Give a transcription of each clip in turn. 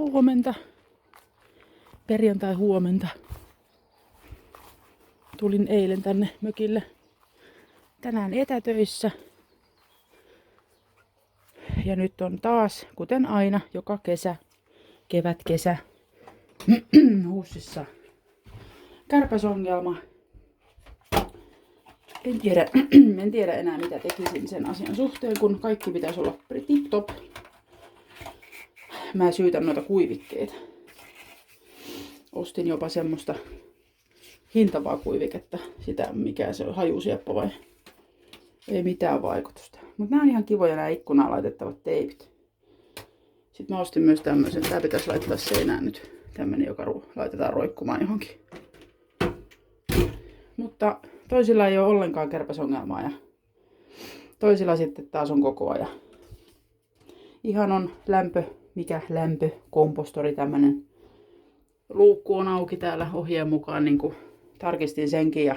Huomenta. Perjantai huomenta. Tulin eilen tänne mökille. Tänään etätöissä. Ja nyt on taas, kuten aina, joka kesä, kevätkesä, huussissa kärpäsongelma. En tiedä enää mitä tekisin sen asian suhteen, kun kaikki pitäisi olla tip-top. Mä syytän noita kuivikkeita. Ostin jopa semmoista hintavaa kuiviketta. Sitä, mikä se on, hajusieppo vai? Ei mitään vaikutusta. Mutta nämä on ihan kivoja nämä ikkunaan laitettavat teipit. Sitten mä ostin myös tämmöisen. Tää pitäisi laittaa seinään nyt. Tämmönen, joka laitetaan roikkumaan johonkin. Mutta toisilla ei ole ollenkaan kärpäsongelmaa ja toisilla sitten taas on koko ajan. Ihan on kompostori tämmönen. Luukku on auki täällä ohjeen mukaan, niin kuin tarkistin senkin. Ja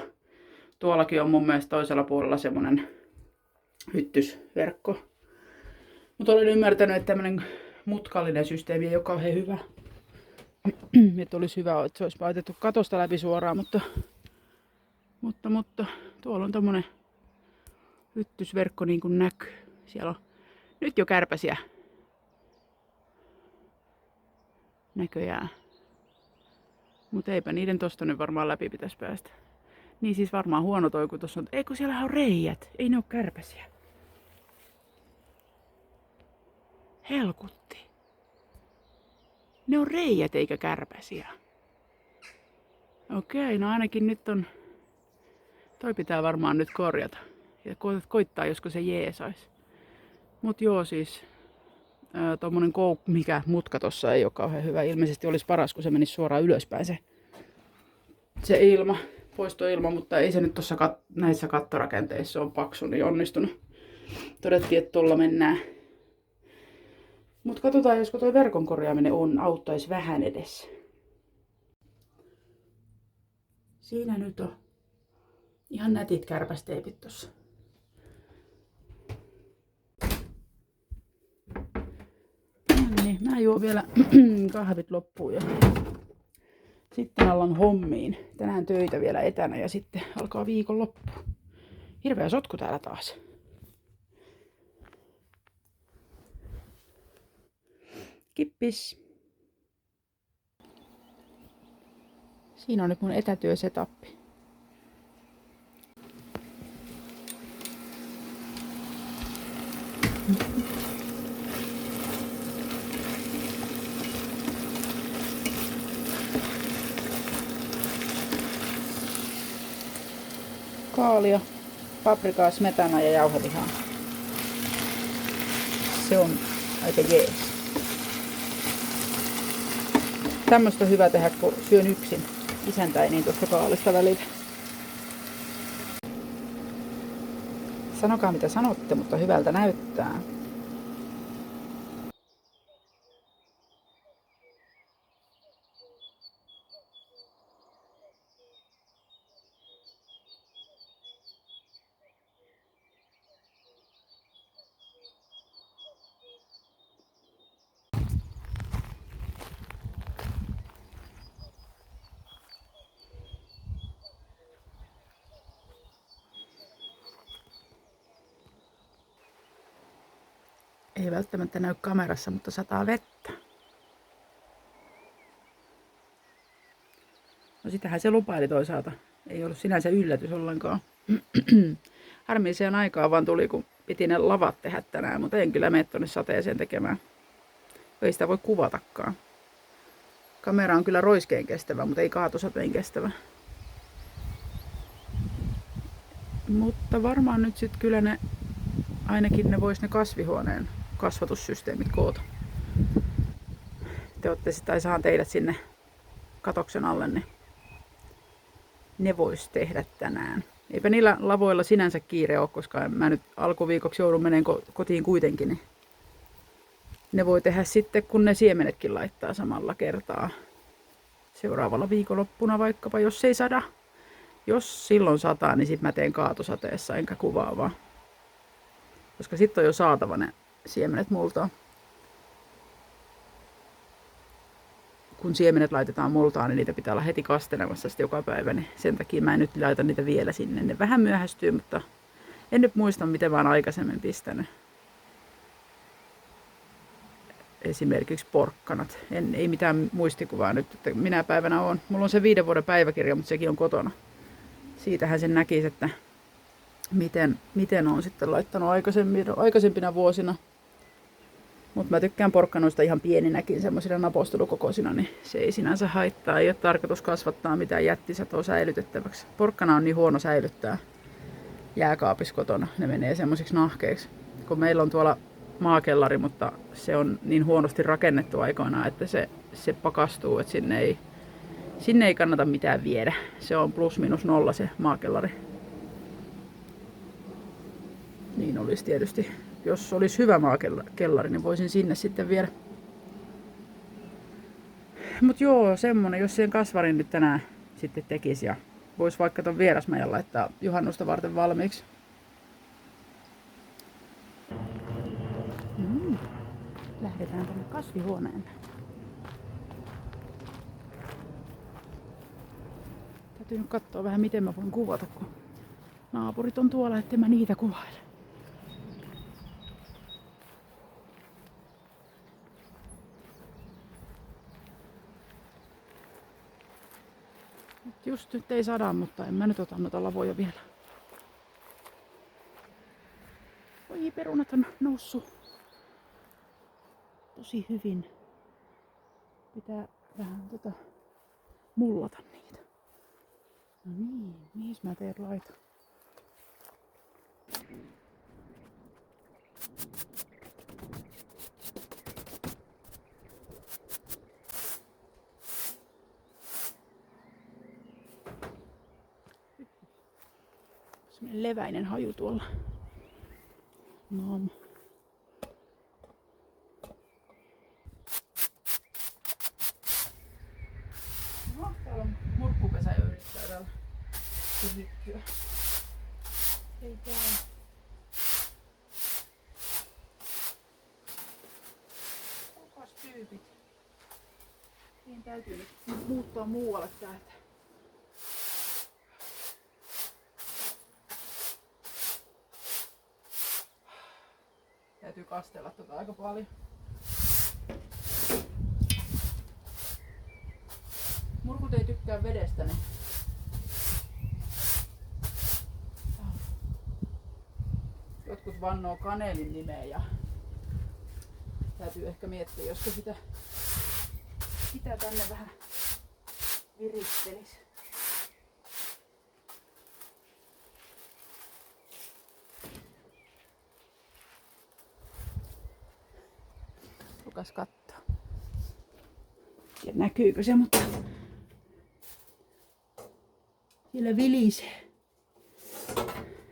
tuollakin on mun mielestä toisella puolella semmonen hyttysverkko. Mutta olen ymmärtänyt, että tämmönen mutkallinen systeemi ei ole kauhean hyvä. Että olisi hyvä, että se olisi laitettu katosta läpi suoraan, mutta tuolla on tommonen hyttysverkko niin kuin näkyy. Siellä on nyt jo kärpäsiä näköjään. Mutta eipä niiden tosta nyt varmaan läpi pitäisi päästä. Niin siis varmaan huono toi, kun tossa on. Eikö siellä on reijät? Ei ne oo kärpäsiä. Helkutti. Ne on reijät eikä kärpäsiä. Okei, no ainakin nyt on. Toi pitää varmaan nyt korjata. Ja koittaa, josko se jeesais. Mut joo siis. Tuommoinen mikä mutka tossa ei ole kauhean hyvä. Ilmeisesti olisi paras, kun se menisi suoraan ylöspäin se ilma, poistoilma, mutta ei se nyt tuossa näissä kattorakenteissa on paksu, niin onnistunut. Todettiin, että tuolla mennään. Mutta katsotaan, josko tuo verkon korjaaminen auttaisi vähän edes. Siinä nyt on ihan nätit kärpästeipit tossa. Mä juon vielä kahvit loppuun ja sitten alan hommiin. Tänään töitä vielä etänä ja sitten alkaa viikonloppu. Hirveä sotku täällä taas. Kippis. Siinä on nyt mun etätyösetappi. Kaalia, paprikaa, smetanaa ja jauhelihaa. Se on aika jees. Tämmöstä on hyvä tehdä, kun syön yksin. Isäntä ei niin tuosta kaalista välillä. Sanokaa mitä sanotte, mutta hyvältä näyttää. Ei välttämättä näy kamerassa, mutta sataa vettä. No sitähän se lupaili toisaalta. Ei ollut sinänsä yllätys ollenkaan. Harmiseen aikaa vaan tuli, kun piti ne lavat tehdä tänään, mutta en kyllä mene tuonne sateeseen tekemään. Ei sitä voi kuvatakaan. Kamera on kyllä roiskeen kestävä, mutta ei kaatosateen kestävä. Mutta varmaan nyt sitten kyllä ainakin ne vois ne kasvihuoneen kasvatussysteemit koota. Saan teidät sinne katoksen alle, niin ne vois tehdä tänään. Eipä niillä lavoilla sinänsä kiire ole, koska mä nyt alkuviikoksi joudun meneen kotiin kuitenkin. Niin ne voi tehdä sitten, kun ne siemenetkin laittaa samalla kertaa. Seuraavalla viikonloppuna vaikkapa, jos ei sada. Jos silloin sataa, niin sit mä teen kaatosateessa, enkä kuvaa vaan. Koska sit on jo saatava ne siemenet multa. kun siemenet laitetaan multaan, niin niitä pitää olla heti kastelemassa sitten joka päivä. Niin sen takia mä en nyt laita niitä vielä sinne. Ne vähän myöhästyy, mutta en nyt muista, miten mä oon aikaisemmin pistänyt. Esimerkiksi porkkanat. Ei mitään muistikuvaa nyt, että minä päivänä on. Mulla on se 5 vuoden päiväkirja, mutta sekin on kotona. Siitähän sen näkisi, että miten on sitten laittanut aikaisempina vuosina. Mutta mä tykkään porkkanoista ihan pieninäkin, semmoisina napostelukokoisina, niin se ei sinänsä haittaa. Ei ole tarkoitus kasvattaa mitään jättisatoa säilytettäväksi. Porkkana on niin huono säilyttää jääkaapissa kotona. Ne menee semmoisiksi nahkeiksi. Kun meillä on tuolla maakellari, mutta se on niin huonosti rakennettu aikoinaan, että se pakastuu, että sinne ei kannata mitään viedä. Se on +/- se maakellari. Niin olisi tietysti. Jos olisi hyvä maakellari, niin voisin sinne sitten viedä. Mut joo, semmonen, jos sen kasvarin nyt tänään sitten tekisi ja voisi vaikka ton vierasmäjän laittaa juhannusta varten valmiiksi. Lähdetään tänne kasvihuoneen. Täytyy nyt katsoa vähän miten mä voin kuvata, kun naapurit on tuolla, ettei mä niitä kuvaile. Just nyt ei sada, mutta en mä nyt ota noita lavoja vielä. Oi, perunat on noussut tosi hyvin. Pitää vähän mullata niitä. No niin, mihin mä teet laitan? Semmoinen leväinen haju tuolla. No. No, täällä on murkkupesä jo yrittää täällä pysyttyä. Ei käy. Kukas tyypit? Niin täytyy nyt muuttaa muualle täältä. Täytyy kastella tota aika paljon. Murkut ei tykkää vedestä, niin jotkut vannoo kaneelin nimeä ja täytyy ehkä miettiä, josko sitä tänne vähän virittelis. Tukas kattoo. Ja näkyykö se, mutta siellä vilisee.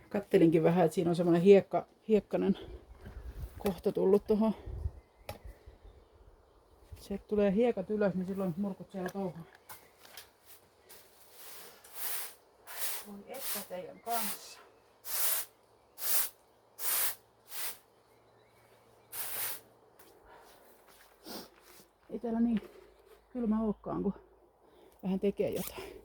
Kattelinkin vähän, että siinä on semmoinen hiekkainen kohta tullut tuohon. Sieltä tulee hiekat ylös, niin silloin murkut siellä touhaa. Voi että teidän kanssa. Ei täällä niin kylmä olekaan, kun vähän tekee jotain.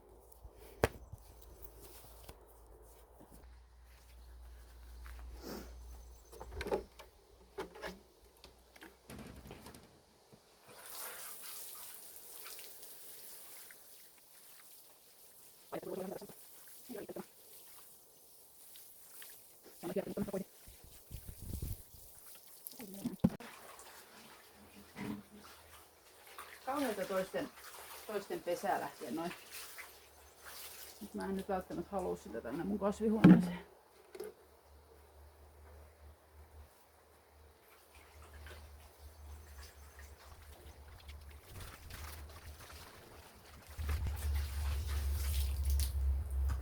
Kauheita toisten pesää lähtee noin. Mä en nyt välttämättä halua sitä tänne mun kasvihuoneeseen.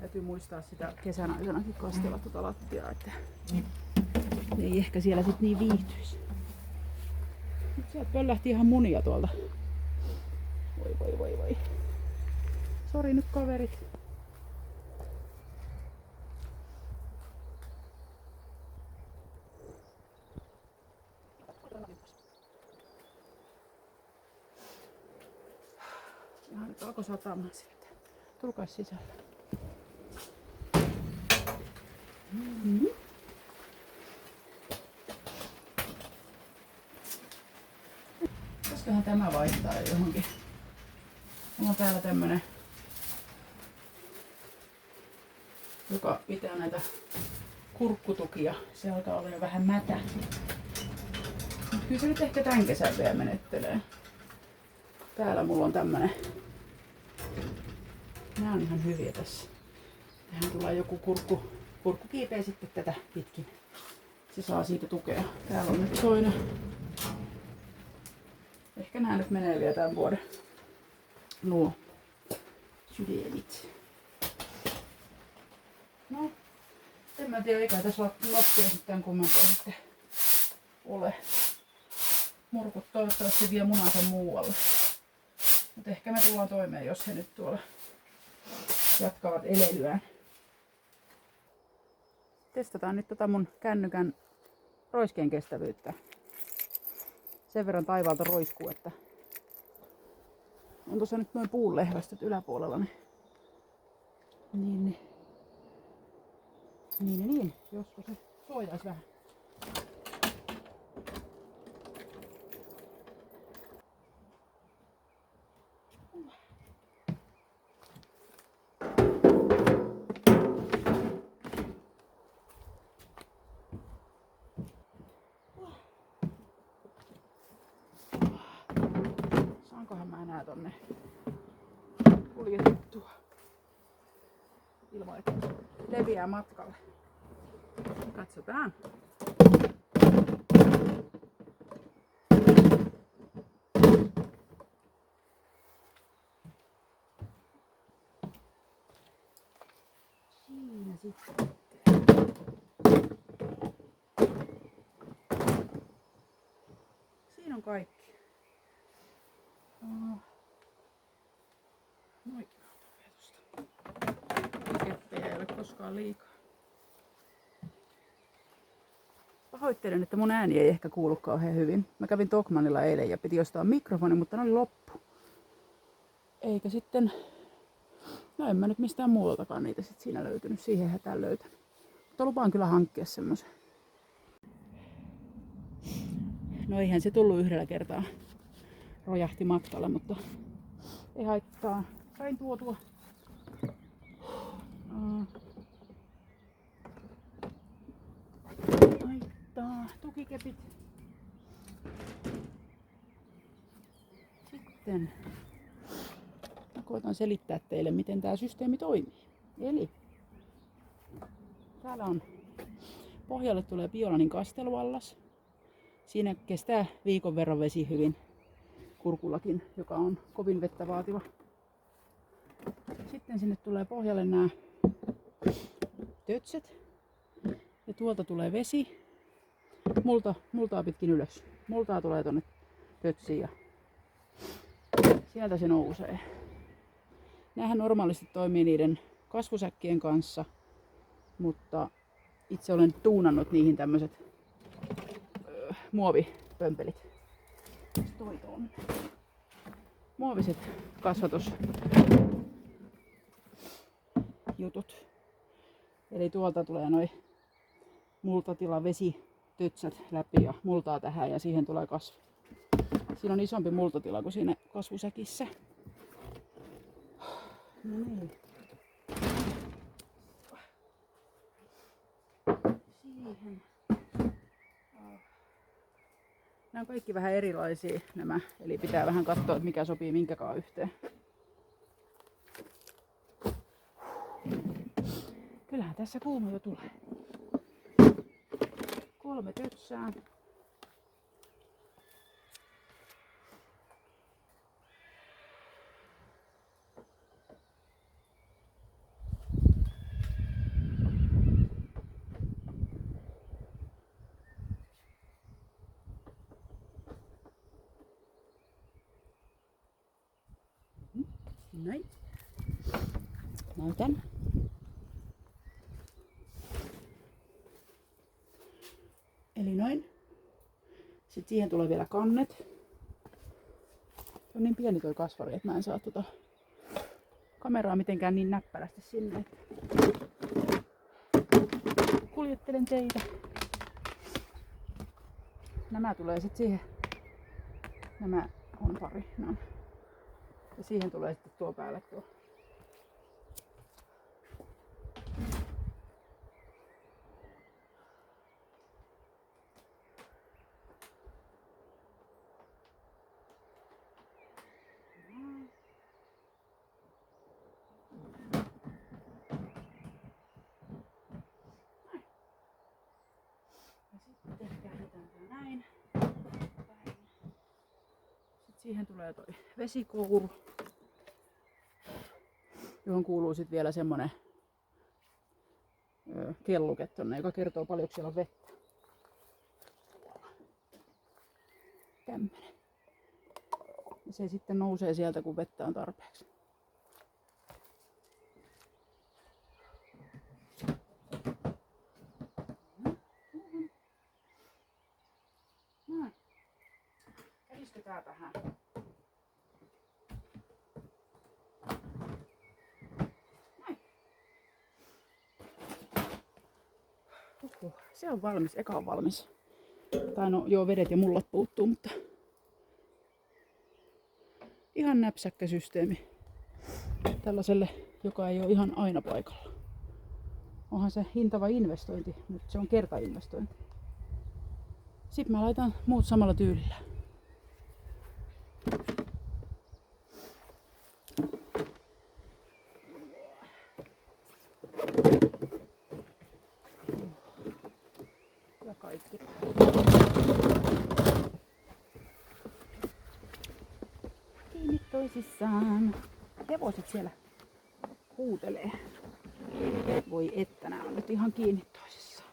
Täytyy muistaa sitä kesän aikanakin kastella tuota lattiaa, että ne ei ehkä siellä sit niin viihtyisi. Nyt sieltä pöllähti ihan munia tuolta. Voi. Sori nyt kaverit. Nyt alkoi satamaan sitten. Tulkaa sisälle. Mm-hmm. Pitäisiköhän tämä vaihtaa johonkin? Mulla on täällä tämmönen, joka pitää näitä kurkkutukia. Se alkaa olla jo vähän mätä. Kyllä se nyt ehkä tän kesän vielä menettelee. Täällä mulla on tämmönen. Nää on ihan hyviä tässä. Tähän tulee joku kurkku kiipeä sitten tätä pitkin. Se saa siitä tukea. Täällä on nyt toinen. Ehkä nää nyt menee vielä tämän vuoden. Nuo sydämit. No, en mä tiedä, eikä tässä lattia sitten kummempaa sitten ole. Murkut toivottavasti vie munansa muualle. Mutta ehkä me tullaan toimeen, jos he nyt tuolla jatkavat eleilyään. Testataan nyt mun kännykän roiskeen kestävyyttä. Sen verran taivaalta roiskuu, että on tuossa nyt noin puunlehvästöt yläpuolella. Niin. Josko se suojaisi vähän. Saankohan mä enää tonne kuljetettua ilman, että leviää matkalle. Katsotaan. Siinä sitten. Siinä on kaikki. Noin. Keppejä ei ole koskaan liikaa. Pahoittelen, että mun ääni ei ehkä kuulu kauhean hyvin. Mä kävin Tokmanilla eilen ja piti ostaa mikrofoni, mutta ne oli loppu. Eikä sitten, no en mä nyt mistään muualtakaan niitä sit siinä löytynyt. Siihen hätään löytänyt. Mutta lupaan kyllä hankkia semmosen. No eihän se tullut yhdellä kertaa. Rojahti matkalle, mutta ei haittaa. Sain tuotua. Haittaa. Tukikepit. Sitten mä koitan selittää teille, miten tämä systeemi toimii. Eli täällä on pohjalle tulee Biolanin kasteluallas. Siinä kestää viikon verran vesi hyvin. Kurkullakin, joka on kovin vettä vaativa. Sitten sinne tulee pohjalle nämä tötset. Ja tuolta tulee vesi. Multaa pitkin ylös. Multaa tulee tonne tötsiin ja sieltä se nousee. Nämähän normaalisti toimii niiden kasvusäkkien kanssa, mutta itse olen tuunannut niihin tämmöiset muovipömpelit. Toi on muoviset kasvatusjutut. Eli tuolta tulee noi multatila vesitötsät läpi ja multaa tähän ja siihen tulee kasvu. Siinä on isompi multatila kuin siinä kasvusäkissä. No niin. Siihen. Nämä on kaikki vähän erilaisia nämä, eli pitää vähän katsoa, että mikä sopii minkäkaan yhteen. Kyllähän tässä kuuma jo tulee. 3 tötsää. Näin. Näytän. Eli noin. Sitten siihen tulee vielä kannet. Se on niin pieni toi kasvari, että mä en saa kameraa mitenkään niin näppärästi sinne. Kuljettelen teitä. Nämä tulee sitten siihen. Nämä on pari. No. Ja siihen tulee sitten tuo päälle tuo. Näin. Sitten siihen tulee toi vesikouru, johon kuuluu sitten vielä semmonen kelluke tonne, joka kertoo paljonko siellä on vettä. Tämmönen. Ja se sitten nousee sieltä, kun vettä on tarpeeksi. Tähän. Se on valmis, eka on valmis. Tai no joo, vedet ja mullat puuttuu, mutta ihan näpsäkkä systeemi tällaiselle, joka ei ole ihan aina paikalla. Onhan se hintava investointi, mutta se on kertainvestointi. Sitten mä laitan muut samalla tyylillä. Ja kaikki. Kiinni toisissaan. Hevoset siellä huutelee. Voi että, nää on nyt ihan kiinni toisissaan.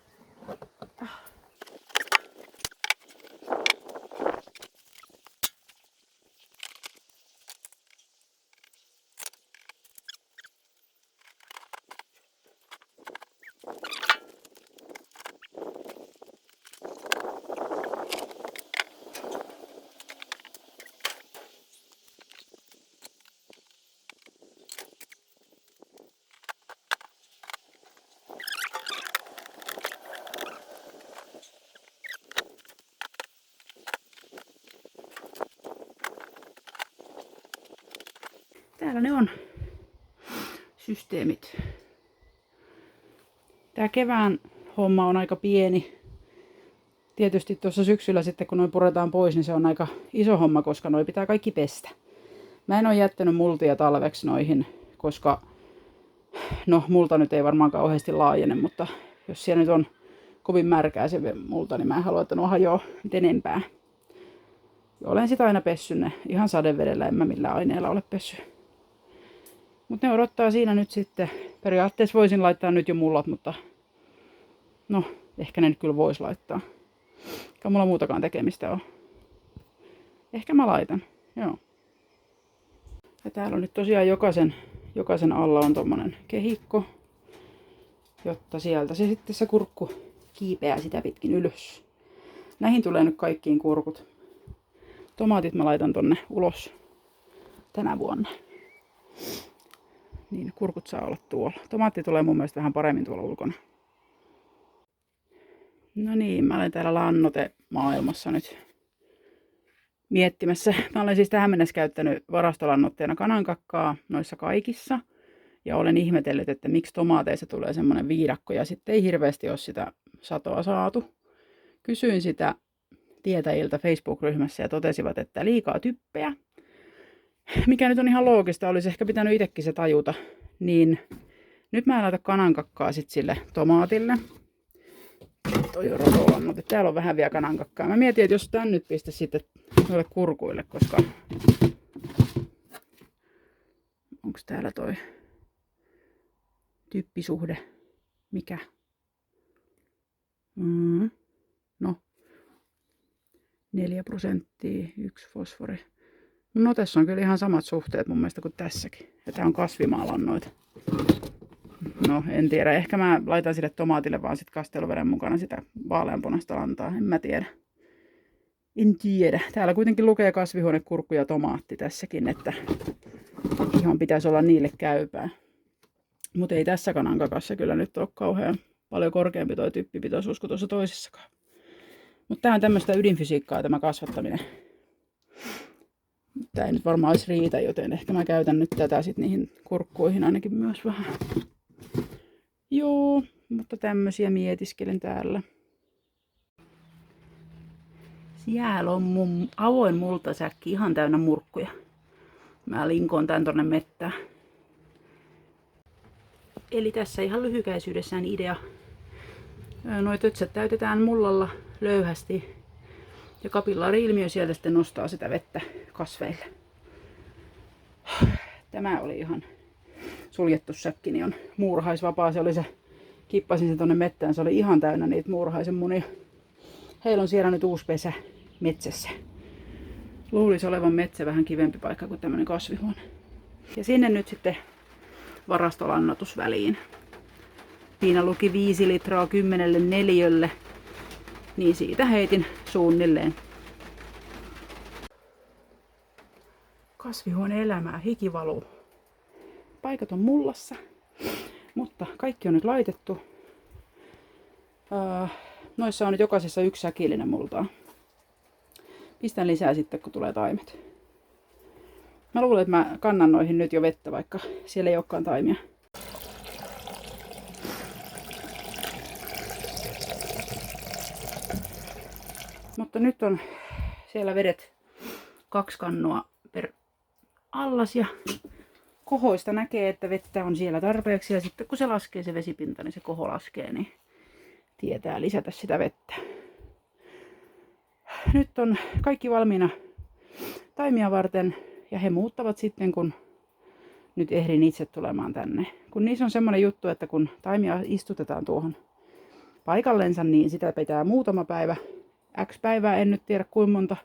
Täällä ne on systeemit. Tää kevään homma on aika pieni. Tietysti tuossa syksyllä sitten kun noi puretaan pois, niin se on aika iso homma, koska noi pitää kaikki pestä. Mä en oo jättänyt multia talveksi noihin, koska no multa nyt ei varmaan kauheasti laajene, mutta jos siellä nyt on kovin märkää se multa, niin mä en halua, että nuo hajoaa enempää. Ja olen sitä aina pessyt ne ihan sadevedellä, en mä millään aineella ole pessyt. Mutta ne odottaa siinä nyt sitten. Periaatteessa voisin laittaa nyt jo mullat, mutta no, ehkä ne nyt kyllä vois laittaa. Eikä mulla muutakaan tekemistä ole. Ehkä mä laitan, joo. Ja täällä on nyt tosiaan jokaisen alla on tommonen kehikko, jotta sieltä se sitten se kurkku kiipeää sitä pitkin ylös. Näihin tulee nyt kaikkiin kurkut. Tomaatit mä laitan tonne ulos tänä vuonna. Niin kurkut saa olla tuolla. Tomaatti tulee mun mielestä vähän paremmin tuolla ulkona. No niin, mä olen täällä lannoitemaailmassa nyt miettimässä. Mä olen siis tähän mennessä käyttänyt varastolannoitteena kanankakkaa noissa kaikissa. Ja olen ihmetellyt, että miksi tomaateissa tulee semmoinen viidakko ja sitten ei hirveästi ole sitä satoa saatu. Kysyin sitä tietäjiltä Facebook-ryhmässä ja totesivat, että liikaa typpeä. Mikä nyt on ihan loogista, olisi ehkä pitänyt itsekin se tajuta. Niin nyt mä en laita kanankakkaa sit sille tomaatille. Toi on rotolannoite. Täällä on vähän vielä kanankakkaa. Mä mietin, että jos tän nyt pistä sitten noille kurkuille, koska onks täällä toi typpisuhde? Mikä? No. 4%, 1 fosfori. No tässä on kyllä ihan samat suhteet mun mielestä kuin tässäkin. Ja tää on kasvimaalannoite. No en tiedä, ehkä mä laitan sille tomaatille vaan sit kasteluveden mukana sitä vaaleanpunaista lantaa, en mä tiedä. En tiedä. Täällä kuitenkin lukee kasvihuonekurkku ja tomaatti tässäkin, että ihan pitäisi olla niille käypää. Mutta ei tässä kanankakassa kyllä nyt ole kauhean paljon korkeampi tuo typpipitoisuus kuin tuossa toisessakaan. Mutta tää on tämmöistä ydinfysiikkaa tämä kasvattaminen. Tää ei nyt varmaan olisi riitä, joten ehkä mä käytän nyt tätä sit niihin kurkkuihin ainakin myös vähän. Joo, mutta tämmösiä mietiskelen täällä. Siellä on mun avoin multasäkki ihan täynnä murkkuja. Mä linkoon tän tonne mettään. Eli tässä ihan lyhykäisyydessään idea. Noi tötsät täytetään mullalla löyhästi. Ja kapillaari-ilmiö sieltä sitten nostaa sitä vettä kasveille. Tämä oli ihan suljettu säkki, niin on muurahaisvapaa. Se oli se, kippasin sen tonne mettään, se oli ihan täynnä niitä muurahaisen munia. Heillä on siellä nyt uusi pesä metsässä. Luulisi olevan metsä vähän kivempi paikka kuin tämmönen kasvihuone. Ja sinne nyt sitten varastolannoitus väliin. Siinä luki 5 litraa 10 neliölle. Niin siitä heitin suunnilleen. Kasvihuone elämää, hiki valuu. Paikat on mullassa, mutta kaikki on nyt laitettu. Noissa on nyt jokaisessa yksi säkillinen multaa. Pistän lisää sitten, kun tulee taimet. Mä luulen, että mä kannan noihin nyt jo vettä, vaikka siellä ei olekaan taimia. Mutta nyt on siellä vedet 2 kannua per allas ja kohoista näkee, että vettä on siellä tarpeeksi. Ja sitten kun se laskee se vesipinta, niin se koho laskee, niin tietää lisätä sitä vettä. Nyt on kaikki valmiina taimia varten ja he muuttavat sitten, kun nyt ehdin itse tulemaan tänne. Kun niissä on semmoinen juttu, että kun taimia istutetaan tuohon paikallensa, niin sitä pitää muutama päivä. X päivää, en nyt tiedä kuinka monta.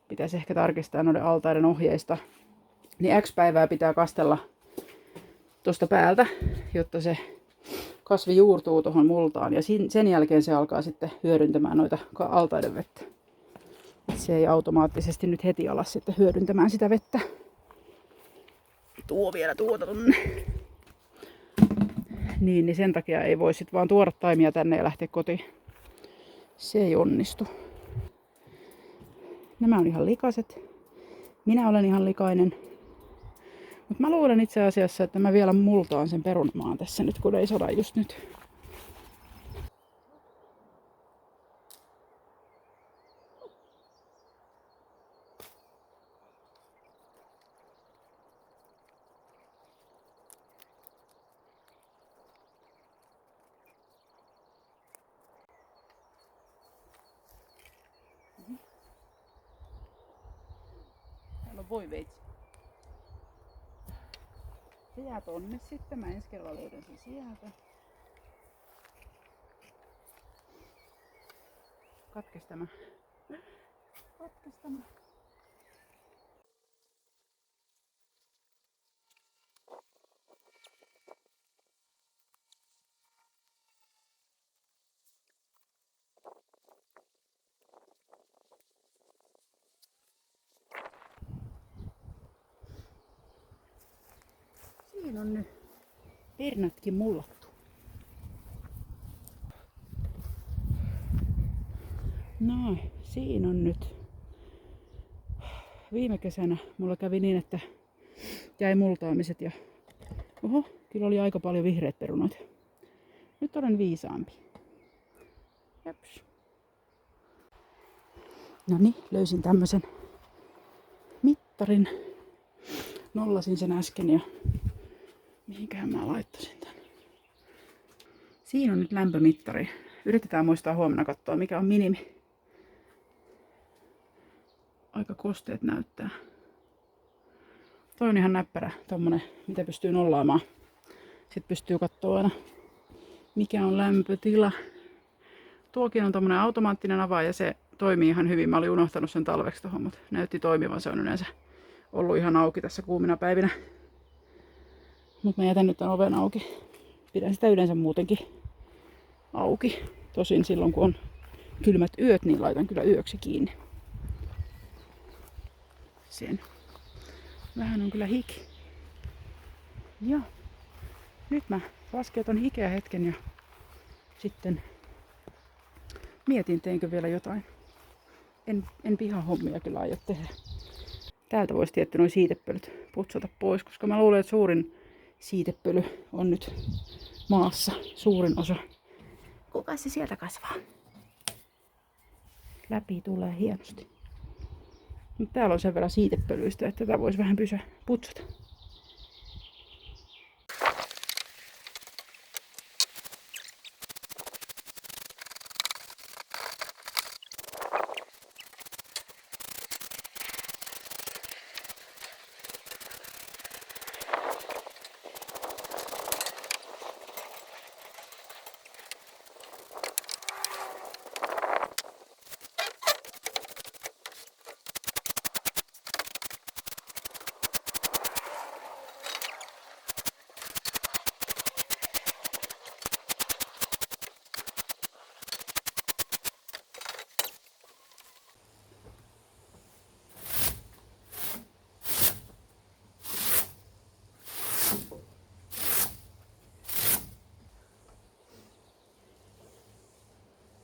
Pitäisi ehkä tarkistaa noiden altaiden ohjeista. Niin X päivää pitää kastella tuosta päältä, jotta se kasvi juurtuu tuohon multaan. Ja sen jälkeen se alkaa sitten hyödyntämään noita altaiden vettä. Se ei automaattisesti nyt heti ala sitten hyödyntämään sitä vettä. Tuo vielä tuota tonne. Niin sen takia ei voi sit vaan tuoda taimia tänne ja lähteä kotiin. Se ei onnistu. Nämä on ihan likaset. Minä olen ihan likainen. Mutta mä luulen itse asiassa, että mä vielä multaan sen perunamaan tässä nyt, kun ei sada just nyt. Täällä on voiveitsi. Se jää tonne sitten. Mä ensi kerralla löydän sen sieltä. Katkes tämä. Katkes tämä. Siinä on nyt perunatkin mullattu. No, siinä on nyt. Viime kesänä mulla kävi niin, että jäi multaamiset ja oho, kyllä oli aika paljon vihreät perunat. Nyt olen viisaampi. Japs. No niin, löysin tämmösen mittarin. Nollasin sen äsken ja mihinkään mä laittaisin tän. Siinä on nyt lämpömittari. Yritetään muistaa huomenna katsoa mikä on minimi. Aika kosteet näyttää. Toi on ihan näppärä, tommonen, mitä pystyy nollaamaan. Sitten pystyy katsoa aina mikä on lämpötila. Tuokin on tommonen automaattinen avaaja, se toimii ihan hyvin. Mä olin unohtanut sen talveksi tohon, mutta näytti toimivan. Se on yleensä ollut ihan auki tässä kuumina päivinä. Mutta mä jätän nyt tämän oven auki. Pidän sitä yleensä muutenkin auki. Tosin silloin kun on kylmät yöt, niin laitan kyllä yöksi kiinni. terassiin. Vähän on kyllä hiki. Ja nyt mä laskeutan hikeä hetken ja sitten mietin, teinkö vielä jotain. En pihahommia kyllä aio tehdä. Täältä voisi tietty nuo siitepölyt putsata pois, koska mä luulen, että suurin siitepöly on nyt maassa. Suurin osa. Kuka se sieltä kasvaa? Läpi tulee hienosti. Mutta täällä on sen verran siitepölyistä, että tätä voisi vähän putsata.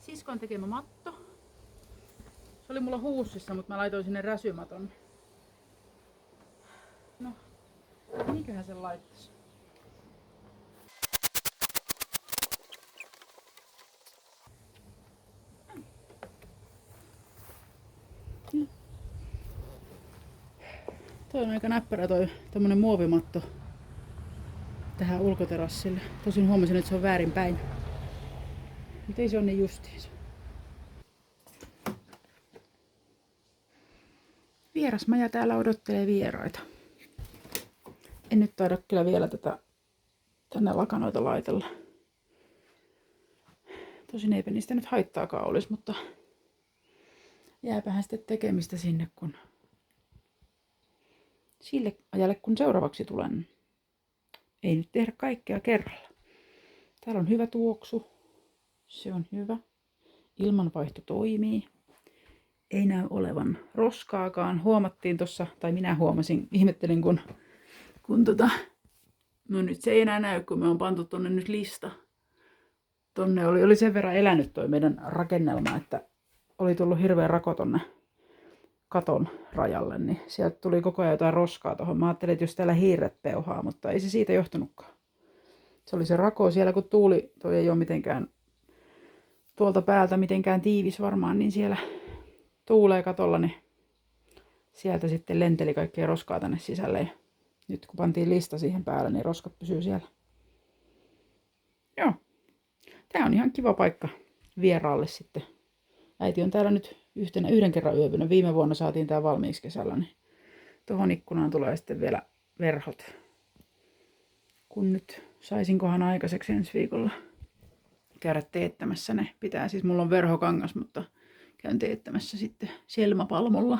Siskon tekemä matto. Se oli mulla huussissa, mutta mä laitoin sinne räsymaton. No, mikähän sen laittaisi? Toi on aika näppärä toi tämmönen muovimatto tähän ulkoterassille. Tosin huomasin, että se on väärinpäin. Mutta ei se ole niin justiinsa. Vierasmaja täällä odottelee vieraita. En nyt taida kyllä vielä tänne lakanoita laitella. Tosin eipä niistä nyt haittaakaan olisi, mutta jääpähän sitten tekemistä sinne, kun sille ajalle kun seuraavaksi tulen. Ei nyt tehdä kaikkea kerralla. Täällä on hyvä tuoksu. Se on hyvä. Ilmanvaihto toimii. Ei näy olevan roskaakaan. Huomattiin tuossa, tai minä huomasin, ihmettelin kun no nyt se ei enää näy, kun me on pantu tonne nyt lista. Tonne oli sen verran elänyt toi meidän rakennelma, että oli tullut hirveä rako tonne katon rajalle, niin sieltä tuli koko ajan jotain roskaa tuohon. Mä ajattelin, että jos täällä hiiret peuhaa, mutta ei se siitä johtunutkaan. Se oli se rako siellä, kun tuuli, toi ei ole mitenkään tuolta päältä mitenkään tiivis varmaan, niin siellä tuulee katolla, niin sieltä sitten lenteli kaikkea roskaa tänne sisälle. Ja nyt kun pantiin lista siihen päälle, niin roskat pysyy siellä. Joo. Tää on ihan kiva paikka vieraalle sitten. Äiti on täällä nyt yhden kerran yöpynyt. Viime vuonna saatiin tää valmiiksi kesällä, niin tuohon ikkunaan tulee sitten vielä verhot. Kun nyt saisinkohan aikaiseksi ensi viikolla käydä teettämässä ne. Pitää siis, mulla on verhokangas, mutta käyn teettämässä sitten selmäpalmolla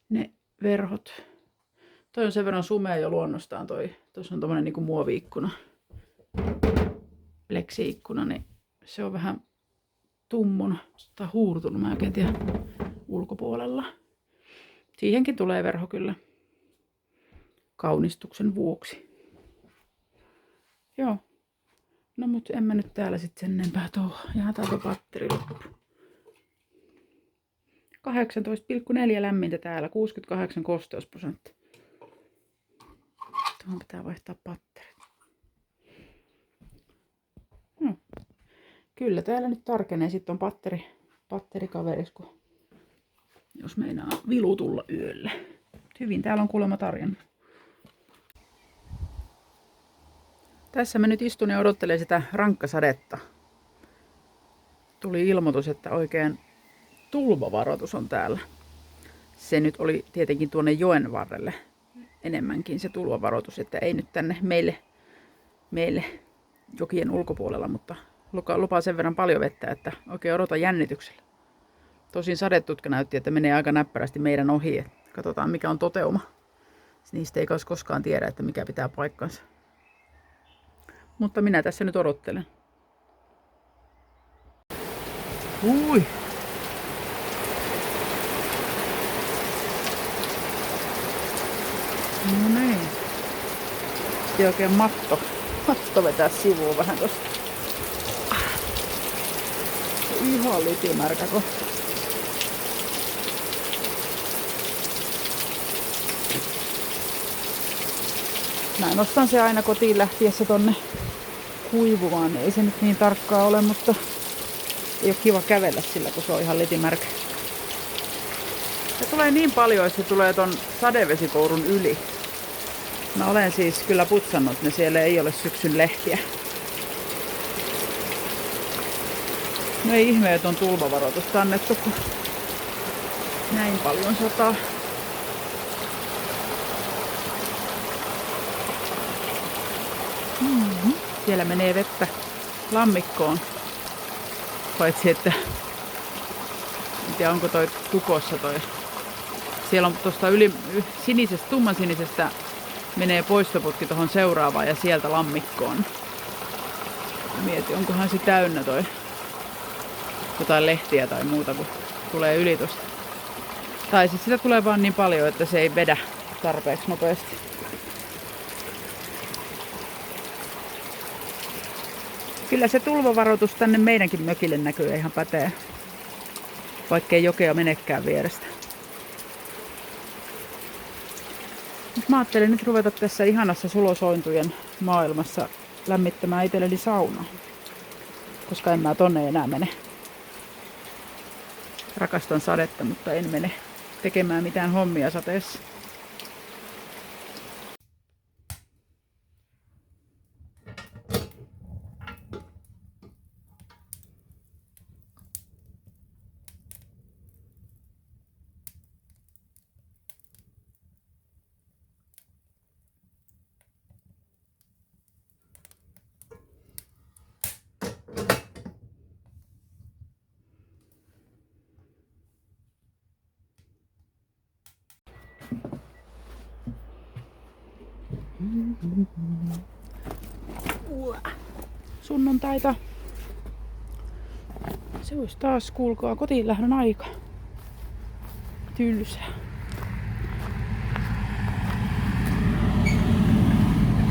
ne verhot. Toi on sen verran sumea jo luonnostaan toi. Tuossa on tommonen niinku muovi-ikkuna. Pleksi-ikkuna, niin se on vähän tummun tai huurtunut, mä en tiedä, ulkopuolella. Siihenkin tulee verho kyllä kaunistuksen vuoksi. Joo. No mut en mä nyt täällä sit sen enempää touhaa. Jaha, täältä batteri loppu. 18,4 lämmintä täällä, 68 kosteusprosentti. Tuohon pitää vaihtaa batterit. No. Kyllä täällä nyt tarkenee. Sitten on batterikaveris, kun jos meinaa vilu tulla yölle. Hyvin täällä on kuulemma tarjennut. Tässä mä nyt istun ja odottelen sitä rankkasadetta. Tuli ilmoitus, että oikein tulvavaroitus on täällä. Se nyt oli tietenkin tuonne joen varrelle enemmänkin se tulvavaroitus, että ei nyt tänne meille jokien ulkopuolella, mutta lupaa sen verran paljon vettä, että oikein odotan jännityksellä. Tosin sadetutka näytti, että menee aika näppärästi meidän ohi. Katsotaan mikä on toteuma. Niistä ei koskaan tiedä, että mikä pitää paikkansa. Mutta minä tässä nyt odottelen. No niin. Sitten oikein matto vetää sivuun vähän tosta. Ihan litimärkä kun. Mä nostan se aina kotiin lähtiessä tonne kuivumaan. Ei se nyt niin tarkkaa ole, mutta ei ole kiva kävellä sillä, kun se on ihan litimärkä. Se tulee niin paljon, että se tulee ton sadevesikourun yli. Mä olen siis kyllä putsannut ne, siellä ei ole syksyn lehtiä. No ei ihme, että on tulvavaroitusta annettu, kun näin paljon sataa. Siellä menee vettä lammikkoon. Paitsi että en tiedä onko toi tukossa toi. Siellä on tuosta sinisestä, tumman sinisestä menee poistoputki tuohon seuraavaan ja sieltä lammikkoon. Mietin, onkohan se täynnä toi jotain lehtiä tai muuta, kun tulee yli tosta. Tai siis sitä tulee vaan niin paljon, että se ei vedä tarpeeksi nopeasti. Kyllä se tulvavaroitus tänne meidänkin mökille näkyy ihan pätee. Vaikkei jokea menekään vierestä. Nyt mä ajattelin nyt ruveta tässä ihanassa sulosointujen maailmassa lämmittämään itselleni saunaa. Koska en mä tonne enää mene. Rakastan sadetta, mutta en mene tekemään mitään hommia sateessa. Sunnuntaita. Se olisi taas, kuulkaa, kotiin lähdön aika. Tylsää.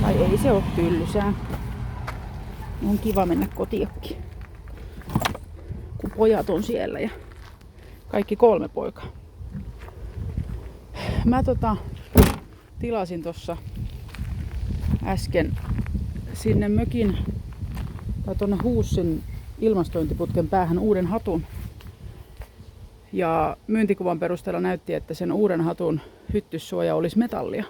Tai ei se ole tylsää. On kiva mennä kotiakin. Kun pojat on siellä ja kaikki 3 poikaa. Mä tilasin tossa äsken sinne mökin tai tuonne Huussin ilmastointiputken päähän uuden hatun. Ja myyntikuvan perusteella näytti, että sen uuden hatun hyttyssuoja olisi metallia.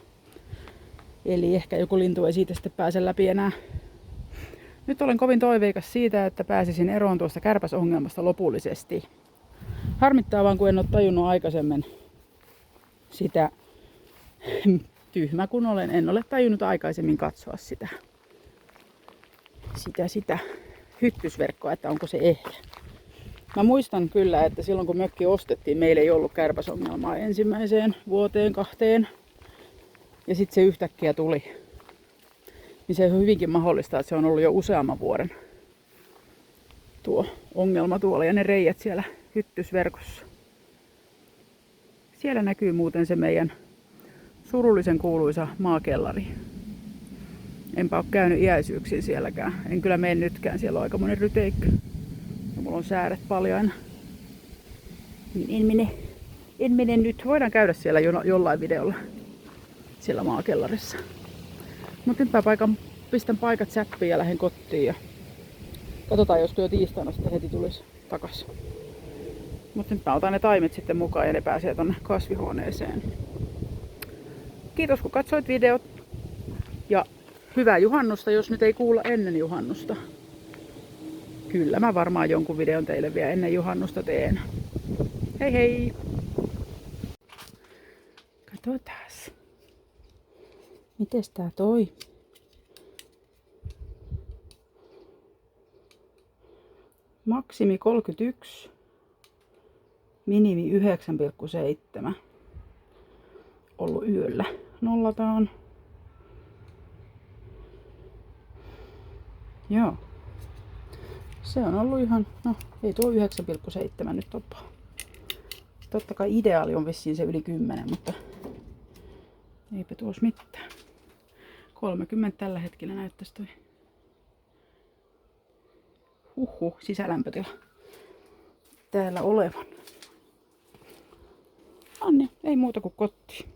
Eli ehkä joku lintu ei siitä sitten pääse läpi enää. Nyt olen kovin toiveikas siitä, että pääsisin eroon tuosta kärpäsongelmasta lopullisesti. Harmittaa vaan, kun en ole tajunnut aikaisemmin sitä, tyhmä kun olen, en ole tajunnut aikaisemmin katsoa sitä hyttysverkkoa, että onko se ehjä. Mä muistan kyllä, että silloin kun mökki ostettiin, meillä ei ollut kärpäsongelmaa ensimmäiseen vuoteen 2. Ja sitten se yhtäkkiä tuli. Niin se on hyvinkin mahdollista, että se on ollut jo useamman vuoden tuo ongelma tuolla ja ne reijät siellä hyttysverkossa. Siellä näkyy muuten se meidän surullisen kuuluisa maakellari. Enpä ole käynyt iäisyyksiin sielläkään. En kyllä mene nytkään, siellä on aikamoinen ryteikkö. Ja mulla on sääret paljon. En mene nyt. Voidaan käydä siellä jollain videolla. Siellä maakellarissa. Mutta nyt pistän paikat säppiin ja lähden kotiin. Ja katsotaan, jos tuo tiistaina sitten heti tulisi takas. Mutta nyt mä otan ne taimet sitten mukaan ja ne pääsee tonne kasvihuoneeseen. Kiitos kun katsoit videot. Ja hyvää juhannusta, jos nyt ei kuulla ennen juhannusta. Kyllä mä varmaan jonkun videon teille vielä ennen juhannusta teen. Hei hei! Katsotaas. Mites tää toi? Maksimi 31. Minimi 9,7. Ollut yöllä. Nollataan. Joo. Se on ollut ihan, no ei tuo 9,7 nyt opaa. Totta kai ideaali on vissiin se yli 10, mutta Eipä tuossa mitään. 30 tällä hetkellä näyttäisi toi. Sisälämpötila täällä olevan. Anni, ei muuta kuin kotiin.